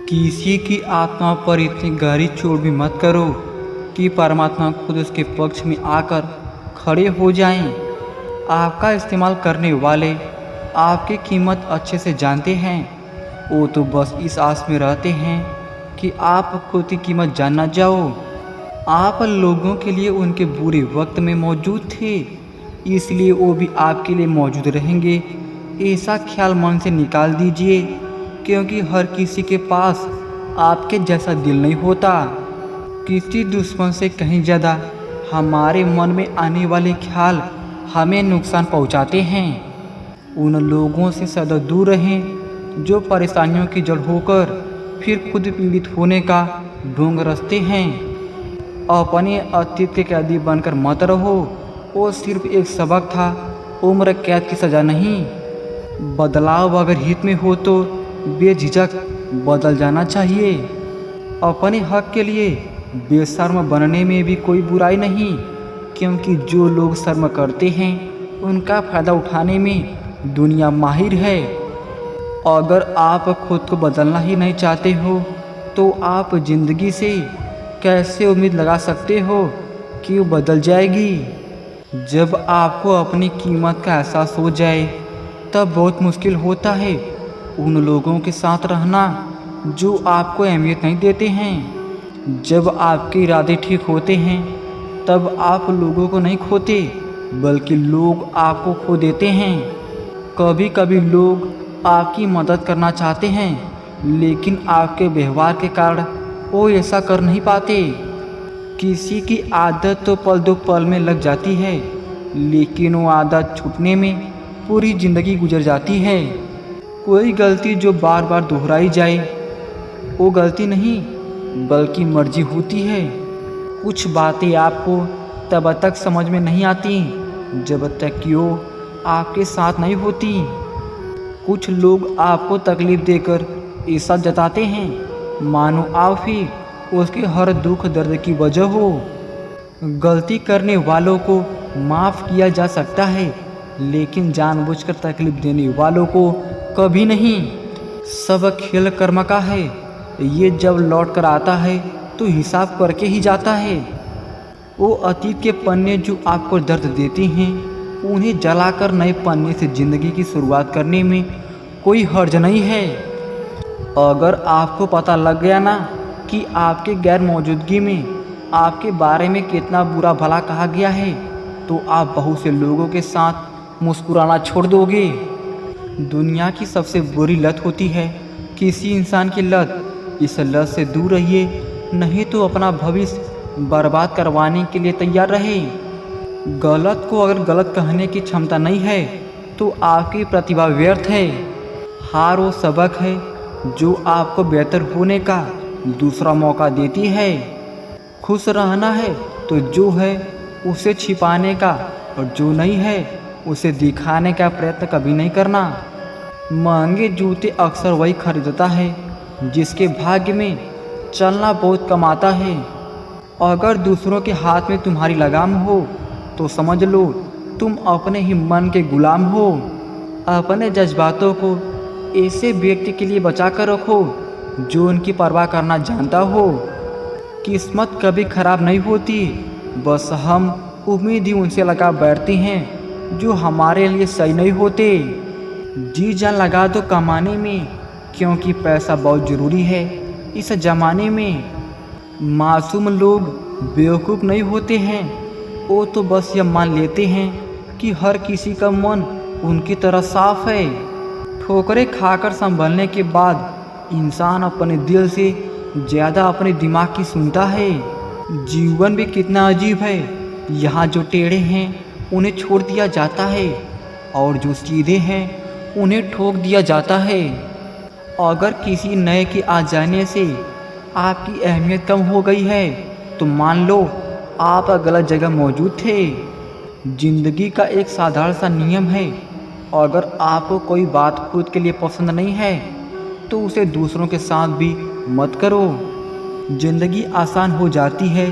किसी की आत्मा पर इतनी गहरी चोट भी मत करो कि परमात्मा खुद उसके पक्ष में आकर खड़े हो जाएं। आपका इस्तेमाल करने वाले आपकी कीमत अच्छे से जानते हैं। वो तो बस इस आस में रहते हैं कि आप खुद की कीमत जानना जाओ। आप लोगों के लिए उनके बुरे वक्त में मौजूद थे, इसलिए वो भी आपके लिए मौजूद रहेंगे। ऐसा ख्याल मन से निकाल दीजिए, क्योंकि हर किसी के पास आपके जैसा दिल नहीं होता। किसी दुश्मन से कहीं ज़्यादा हमारे मन में आने वाले ख्याल हमें नुकसान पहुंचाते हैं। उन लोगों से सदा दूर रहें जो परेशानियों की जड़ होकर फिर खुद पीड़ित होने का ढोंग रचते हैं। अपने अतीत के कैदी बनकर मत रहो। वो सिर्फ एक सबक था, उम्र कैद की सज़ा नहीं। बदलाव अगर हित में हो तो बेझिझक बदल जाना चाहिए। अपने हक के लिए बेशर्म बनने में भी कोई बुराई नहीं, क्योंकि जो लोग शर्म करते हैं उनका फ़ायदा उठाने में दुनिया माहिर है। अगर आप खुद को बदलना ही नहीं चाहते हो तो आप ज़िंदगी से कैसे उम्मीद लगा सकते हो कि वो बदल जाएगी। जब आपको अपनी कीमत का एहसास हो जाए तब बहुत मुश्किल होता है उन लोगों के साथ रहना जो आपको अहमियत नहीं देते हैं। जब आपके इरादे ठीक होते हैं तब आप लोगों को नहीं खोते, बल्कि लोग आपको खो देते हैं। कभी कभी लोग आपकी मदद करना चाहते हैं, लेकिन आपके व्यवहार के कारण वो ऐसा कर नहीं पाते। किसी की आदत तो पल दो पल में लग जाती है, लेकिन वो आदत छूटने में पूरी ज़िंदगी गुजर जाती है। कोई गलती जो बार बार दोहराई जाए वो गलती नहीं, बल्कि मर्जी होती है। कुछ बातें आपको तब तक समझ में नहीं आती जब तक कि वो आपके साथ नहीं होती। कुछ लोग आपको तकलीफ़ देकर ऐसा जताते हैं मानो आप ही उसके हर दुख दर्द की वजह हो। गलती करने वालों को माफ़ किया जा सकता है, लेकिन जानबूझकर तकलीफ़ देने वालों को कभी नहीं। सब खेल कर्म का है, ये जब लौट कर आता है तो हिसाब करके ही जाता है। वो अतीत के पन्ने जो आपको दर्द देते हैं उन्हें जलाकर नए पन्ने से ज़िंदगी की शुरुआत करने में कोई हर्ज नहीं है। अगर आपको पता लग गया ना कि आपके गैर मौजूदगी में आपके बारे में कितना बुरा भला कहा गया है, तो आप बहुत से लोगों के साथ मुस्कुराना छोड़ दोगे। दुनिया की सबसे बुरी लत होती है किसी इंसान की लत। इस लत से दूर रहिए, नहीं तो अपना भविष्य बर्बाद करवाने के लिए तैयार रहे। गलत को अगर गलत कहने की क्षमता नहीं है तो आपकी प्रतिभा व्यर्थ है। हार वो सबक है जो आपको बेहतर होने का दूसरा मौका देती है। खुश रहना है तो जो है उसे छिपाने का, और जो नहीं है उसे दिखाने का प्रयत्न कभी नहीं करना। महंगे जूते अक्सर वही खरीदता है जिसके भाग्य में चलना बहुत कम आता है। अगर दूसरों के हाथ में तुम्हारी लगाम हो तो समझ लो तुम अपने ही मन के गुलाम हो। अपने जज्बातों को ऐसे व्यक्ति के लिए बचा कर रखो जो उनकी परवाह करना जानता हो। किस्मत कभी खराब नहीं होती, बस हम उम्मीद ही उनसे लगा बैठते हैं जो हमारे लिए सही नहीं होते। जी जान लगा दो कमाने में, क्योंकि पैसा बहुत ज़रूरी है इस ज़माने में। मासूम लोग बेवकूफ़ नहीं होते हैं, वो तो बस यह मान लेते हैं कि हर किसी का मन उनकी तरह साफ है। ठोकरें खाकर संभलने के बाद इंसान अपने दिल से ज़्यादा अपने दिमाग की सुनता है। जीवन भी कितना अजीब है, यहाँ जो टेढ़े हैं उन्हें छोड़ दिया जाता है और जो सीधे हैं उन्हें ठोक दिया जाता है। अगर किसी नए के आ जाने से आपकी अहमियत कम हो गई है तो मान लो आप गलत जगह मौजूद थे। जिंदगी का एक साधारण सा नियम है, अगर आपको कोई बात खुद के लिए पसंद नहीं है तो उसे दूसरों के साथ भी मत करो। जिंदगी आसान हो जाती है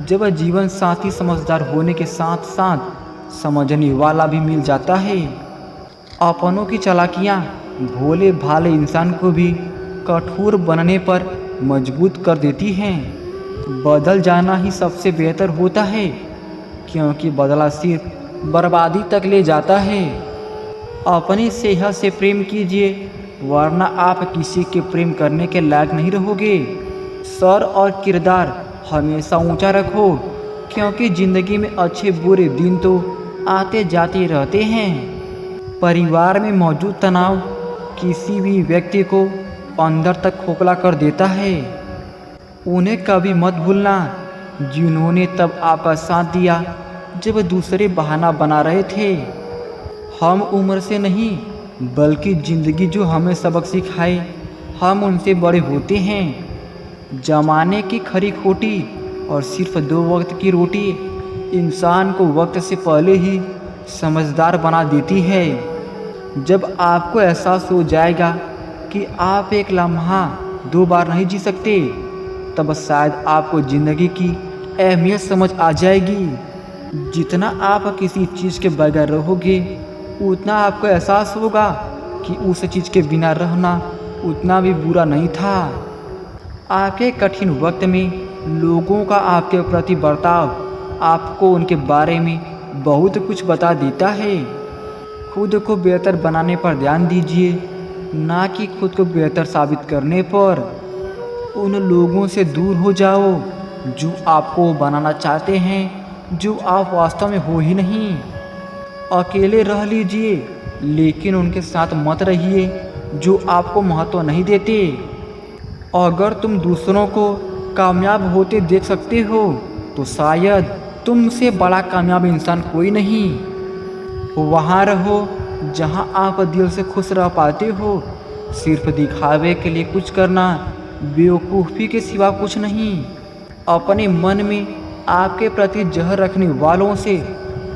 जब जीवन साथी समझदार होने के साथ साथ समझने वाला भी मिल जाता है। अपनों की चालाकियाँ भोले भाले इंसान को भी कठोर बनने पर मजबूत कर देती हैं। बदल जाना ही सबसे बेहतर होता है, क्योंकि बदला सिर्फ बर्बादी तक ले जाता है। अपनी सेहत से प्रेम कीजिए, वरना आप किसी के प्रेम करने के लायक नहीं रहोगे। सर और किरदार हमेशा ऊंचा रखो, क्योंकि ज़िंदगी में अच्छे बुरे दिन तो आते जाते रहते हैं। परिवार में मौजूद तनाव किसी भी व्यक्ति को अंदर तक खोखला कर देता है। उन्हें कभी मत भूलना जिन्होंने तब आपका साथ दिया जब दूसरे बहाना बना रहे थे। हम उम्र से नहीं, बल्कि ज़िंदगी जो हमें सबक सिखाए, हम उनसे बड़े होते हैं। जमाने की खरी खोटी और सिर्फ 2 वक्त की रोटी इंसान को वक्त से पहले ही समझदार बना देती है। जब आपको एहसास हो जाएगा कि आप एक लम्हा 2 बार नहीं जी सकते, तब शायद आपको ज़िंदगी की अहमियत समझ आ जाएगी। जितना आप किसी चीज़ के बगैर रहोगे, उतना आपको एहसास होगा कि उस चीज़ के बिना रहना उतना भी बुरा नहीं था। आपके कठिन वक्त में लोगों का आपके प्रति बर्ताव आपको उनके बारे में बहुत कुछ बता देता है। खुद को बेहतर बनाने पर ध्यान दीजिए, ना कि खुद को बेहतर साबित करने पर। उन लोगों से दूर हो जाओ जो आपको बनाना चाहते हैं, जो आप वास्तव में हो ही नहीं। अकेले रह लीजिए, लेकिन उनके साथ मत रहिए जो आपको महत्व नहीं देते। अगर तुम दूसरों को कामयाब होते देख सकते हो, तो शायद तुमसे बड़ा कामयाब इंसान कोई नहीं। वहाँ रहो जहाँ आप दिल से खुश रह पाते हो। सिर्फ दिखावे के लिए कुछ करना बेवकूफ़ी के सिवा कुछ नहीं। अपने मन में आपके प्रति जहर रखने वालों से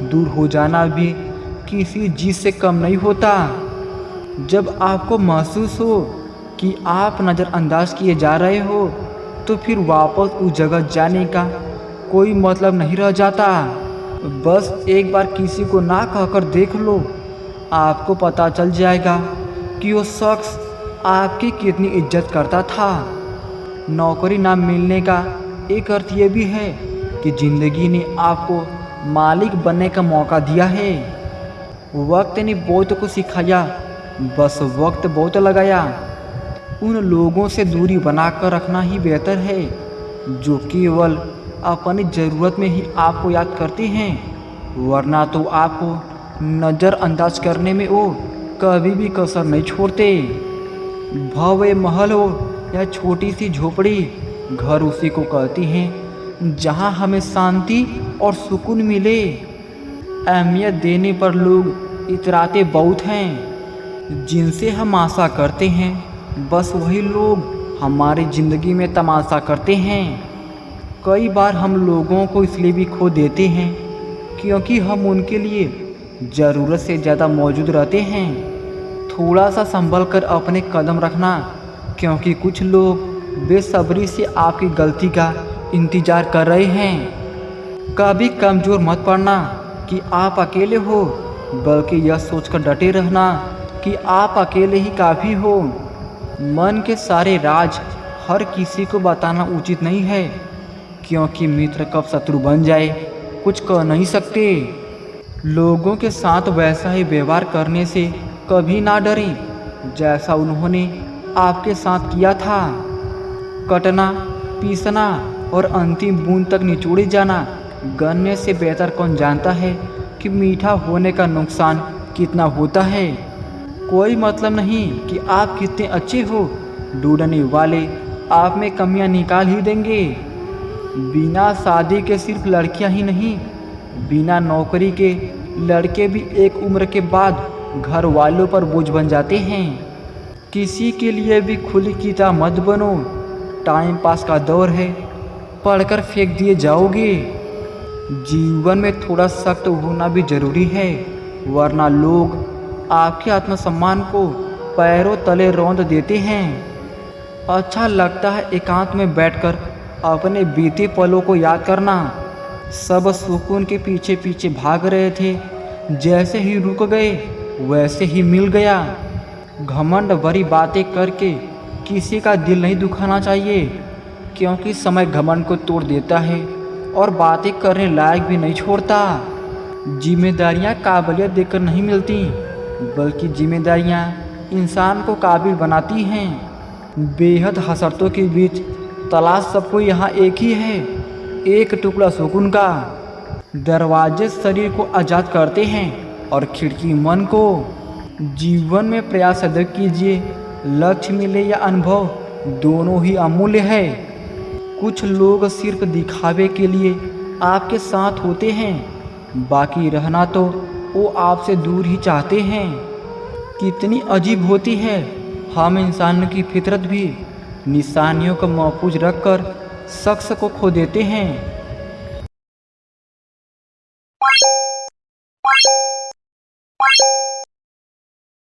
दूर हो जाना भी किसी जीत से कम नहीं होता। जब आपको महसूस हो कि आप नज़रअंदाज किए जा रहे हो, तो फिर वापस उस जगह जाने का कोई मतलब नहीं रह जाता। बस एक बार किसी को ना कहकर देख लो, आपको पता चल जाएगा कि वो शख्स आपकी कितनी इज्जत करता था। नौकरी ना मिलने का एक अर्थ ये भी है कि ज़िंदगी ने आपको मालिक बनने का मौका दिया है। वक्त ने बहुत कुछ सिखाया, बस वक्त बहुत लगाया। उन लोगों से दूरी बनाकर रखना ही बेहतर है जो केवल अपनी ज़रूरत में ही आपको याद करते हैं, वरना तो आपको नज़रअंदाज करने में वो कभी भी कसर नहीं छोड़ते। भव्य महल हो या छोटी सी झोपड़ी, घर उसी को कहती हैं जहां हमें शांति और सुकून मिले। अहमियत देने पर लोग इतराते बहुत हैं। जिनसे हम आशा करते हैं, बस वही लोग हमारी ज़िंदगी में तमाशा करते हैं। कई बार हम लोगों को इसलिए भी खो देते हैं क्योंकि हम उनके लिए ज़रूरत से ज़्यादा मौजूद रहते हैं। थोड़ा सा संभल कर अपने कदम रखना, क्योंकि कुछ लोग बेसब्री से आपकी गलती का इंतज़ार कर रहे हैं। कभी कमज़ोर मत पड़ना कि आप अकेले हो, बल्कि यह सोचकर डटे रहना कि आप अकेले ही काफ़ी हो। मन के सारे राज हर किसी को बताना उचित नहीं है, क्योंकि मित्र कब शत्रु बन जाए कुछ कह नहीं सकते। लोगों के साथ वैसा ही व्यवहार करने से कभी ना डरें जैसा उन्होंने आपके साथ किया था। कटना, पीसना और अंतिम बूंद तक निचोड़े जाना गन्ने से बेहतर कौन जानता है कि मीठा होने का नुकसान कितना होता है। कोई मतलब नहीं कि आप कितने अच्छे हो, ढूंढने वाले आप में कमियां निकाल ही देंगे। बिना शादी के सिर्फ लड़कियां ही नहीं, बिना नौकरी के लड़के भी एक उम्र के बाद घर वालों पर बोझ बन जाते हैं। किसी के लिए भी खुली किताब मत बनो। टाइम पास का दौर है, पढ़कर फेंक दिए जाओगे। जीवन में थोड़ा सख्त होना भी ज़रूरी है, वरना लोग आपके आत्मसम्मान को पैरों तले रौंद देते हैं। अच्छा लगता है एकांत में बैठकर अपने बीते पलों को याद करना। सब सुकून के पीछे पीछे भाग रहे थे, जैसे ही रुक गए वैसे ही मिल गया। घमंड भरी बातें करके किसी का दिल नहीं दुखाना चाहिए, क्योंकि समय घमंड को तोड़ देता है और बातें करने लायक भी नहीं छोड़ता। जिम्मेदारियां काबिलियत देकर नहीं मिलती, बल्कि जिम्मेदारियां इंसान को काबिल बनाती हैं। बेहद हसरतों के बीच तलाश सबको यहाँ एक ही है, एक टुकड़ा सुकून का। दरवाजे शरीर को आज़ाद करते हैं और खिड़की मन को। जीवन में प्रयास अदब कीजिए, लक्ष्य मिले या अनुभव, दोनों ही अमूल्य है। कुछ लोग सिर्फ दिखावे के लिए आपके साथ होते हैं, बाकी रहना तो वो आपसे दूर ही चाहते हैं। कितनी अजीब होती है हम इंसानों की फितरत भी। निशानियों को महफूज रखकर शख्स को खो देते हैं।